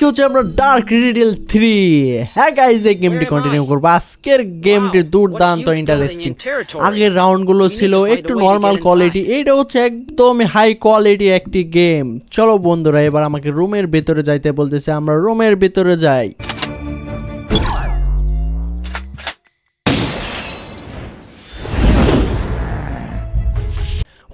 আজকে হচ্ছে আমরা ডার্ক রিডল 3 হ্যাঁ গাইস এই গেমটি কন্টিনিউ করব। আজকের গেমটি দুর্দান্ত ইন্টারেস্টিং। আগের রাউন্ডগুলো ছিল একটু নরমাল কোয়ালিটি, এটা হচ্ছে একদম হাই কোয়ালিটি একটি গেম। চলো বন্ধুরা, এবার আমাকে রুমের ভিতরে যাইতে বলতেছে, আমরা রুমের ভিতরে যাই।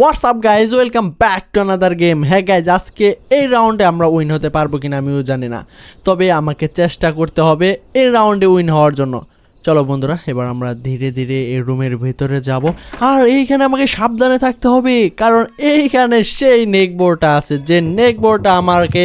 WhatsApp guys, welcome back to another game. হ্যাঁ গাইজ, আজকে এই রাউন্ডে আমরা উইন হতে পারবো কিনা আমিও জানি না, তবে আমাকে চেষ্টা করতে হবে এই রাউন্ডে উইন হওয়ার জন্য। চলো বন্ধুরা, এবার আমরা ধীরে ধীরে এই রুমের ভেতরে যাব। আর এইখানে আমাকে সাবধানে থাকতে হবে, কারণ এইখানে সেই নেকবোর্ডটা আছে, যে নেকবোর্ডটা আমাকে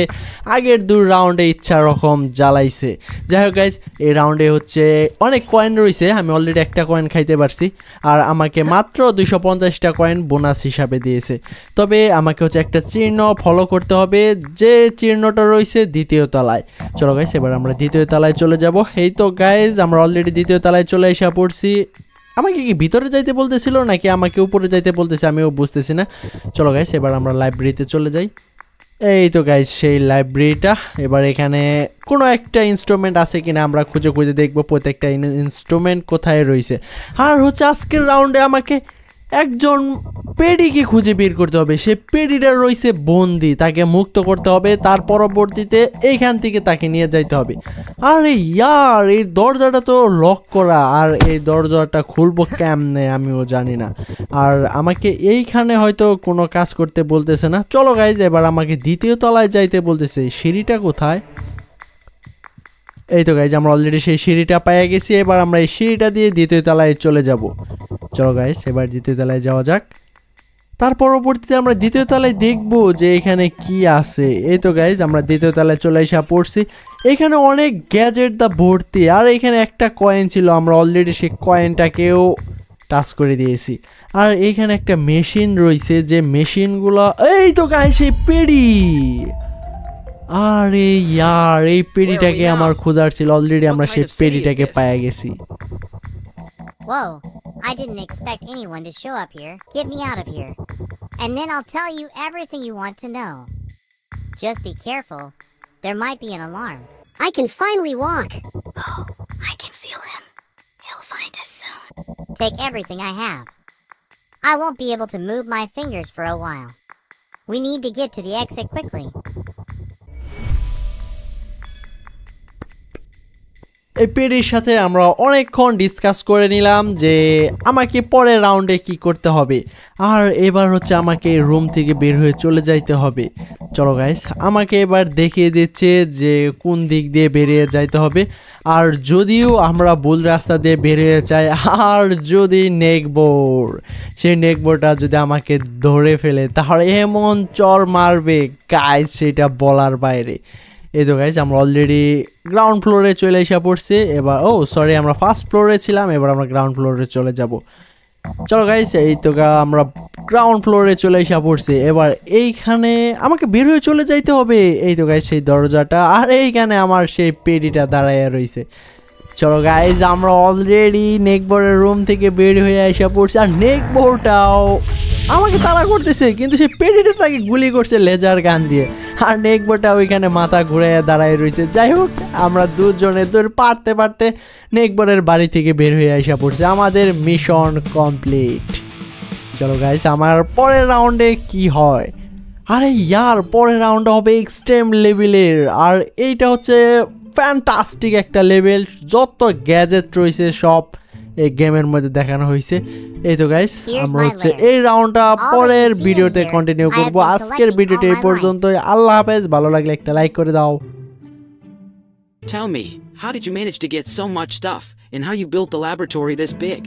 আগের 2 রাউন্ডে ইচ্ছা রকম জ্বালাইছে। যাই হোক গাইজ, এই রাউন্ডে হচ্ছে অনেক কয়েন রয়েছে, আমি অলরেডি একটা কয়েন খাইতে পারছি, আর আমাকে মাত্র 250টা কয়েন বোনাস হিসাবে দিয়েছে। তবে আমাকে হচ্ছে একটা চিহ্ন ফলো করতে হবে, যে চিহ্নটা রয়েছে দ্বিতীয় তলায়। চলো গাইজ, এবার আমরা দ্বিতীয় তলায় চলে যাব। এই তো গাইজ, আমরা অলরেডি দ্বিতীয় তলায় চলে এসে পড়ছি। আমাকে কি ভিতরে যাইতে বলতেছিল নাকি আমাকে উপরে যাইতে বলতেছে আমিও বুঝতেছি না। চলো গাইজ, এবার আমরা লাইব্রেরিতে চলে যাই। এই তো গাইজ সেই লাইব্রেরিটা। এবার এখানে কোনো একটা ইনস্ট্রুমেন্ট আছে কিনা আমরা খুঁজে খুঁজে দেখবো প্রত্যেকটা ইনস্ট্রুমেন্ট কোথায় রয়েছে। আর হচ্ছে আজকের রাউন্ডে আমাকে একজন পেডিকে খুঁজে বের করতে হবে। সে পেডিটা রয়েছে বন্দি, তাকে মুক্ত করতে হবে, তার পরবর্তীতে এইখান থেকে তাকে নিয়ে যাইতে হবে। আরে ইয়ার, এই দরজাটা তো লক করা, আর এই দরজাটা খুলবো কেমনে আমিও জানি না। আর আমাকে এইখানে হয়তো কোনো কাজ করতে বলতেছে না। চলো গাইজ, এবার আমাকে দ্বিতীয় তলায় যাইতে বলতেছে। সিঁড়িটা কোথায়? এই তো গাইজ, আমরা অলরেডি সেই সিঁড়িটা পেয়ে গেছি। এবার আমরা এই সিঁড়িটা দিয়ে দ্বিতীয় তলায় চলে যাব। চলো গাইজ, এবার দ্বিতীয় তলায় যাওয়া যাক। তার পরবর্তীতে আমরা দ্বিতীয় তলায় দেখবো যে এখানে কি আছে। এই তো গাইজ, আমরা দ্বিতীয় তলায় চলে এসে পড়ছি। এখানে অনেক গ্যাজেট দা ভর্তি, আর এখানে একটা কয়েন ছিল, আমরা অলরেডি সেই কয়েনটাকেও টাচ করে দিয়েছি। আর এইখানে একটা মেশিন রয়েছে, যে মেশিনগুলো, এই তো গাইজ সেই পেডি। আরে ইয়ার, এই পেডিটাকে আমার খোঁজার ছিল, অলরেডি আমরা সেই পেডিটাকে পেয়ে গেছি। Whoa, I didn't expect anyone to show up here. Get me out of here, and then I'll tell you everything you want to know. Just be careful. There might be an alarm. I can finally walk. Oh, I can feel him. He'll find us soon. Take everything I have. I won't be able to move my fingers for a while. We need to get to the exit quickly. এই পেডির সাথে আমরা অনেকক্ষণ discuss করে নিলাম যে আমাকে পরের রাউন্ডে কি করতে হবে। আর এবার হচ্ছে আমাকে রুম থেকে বের হয়ে চলে যাইতে হবে। চলো গাইস, আমাকে এবার দেখিয়ে দিচ্ছে যে কোন দিক দিয়ে বেরিয়ে যাইতে হবে। আর যদিও আমরা ভুল রাস্তা দিয়ে বেরিয়ে যাই, আর যদি নেকবোর্ড, সেই নেকবোর্ডটা যদি আমাকে ধরে ফেলে, তাহলে এমন চর মারবে গাইস, সেটা বলার বাইরে। এই তো গাইজ, আমরা অলরেডি গ্রাউন্ড ফ্লোরে চলে এসে পড়ছি। এবার সরি, আমরা ফার্স্ট ফ্লোরে ছিলাম, এবার আমরা গ্রাউন্ড ফ্লোরে চলে যাব। চলো গাইজ, এই তো আমরা গ্রাউন্ড ফ্লোরে চলে এসে পড়ছি। এবার এইখানে আমাকে বের হয়ে চলে যাইতে হবে। এই তো গাইজ সেই দরজাটা, আর এইখানে আমার সেই পেডিটা দাঁড়াইয়া রয়েছে। চলো গাইজ, আমরা অলরেডি নেকবোর্ডের রুম থেকে বের হয়ে এসে পড়ছি। আর নেকবোর্ডটাও আমাকে তাড়া করতেছে, কিন্তু সেই পেডিটা তাকে গুলি করছে লেজার গান দিয়ে, আর নেকবোর্ডটা ওইখানে মাথা ঘুরে দাঁড়ায় রয়েছে। যাই হোক, আমরা দুজনে পারতে পারতে নেকবোর্ডের বাড়ি থেকে বের হয়ে এসে পড়ছি। আমাদের মিশন কমপ্লিট। চলো গাইজ, আমার পরের রাউন্ডে কি হয়। আরে ইয়ার, পরের রাউন্ডে হবে এক্সট্রিম লেভেলের, আর এইটা হচ্ছে ফ্যান্টাস্টিক একটা লেভেল। যত গ্যাজেট রয়েছে সব এই গেমের মধ্যে দেখানো হয়েছে। এই তো গাইস, আমরা হচ্ছে এই রাউন্ডটা পরের ভিডিওতে কন্টিনিউ করব। আজকের ভিডিওটি এই পর্যন্তই। আল্লাহ হাফেজ। ভালো লাগলে একটা লাইক করে দাও। Tell me, how did you manage to get so much stuff, and how you built the laboratory this big?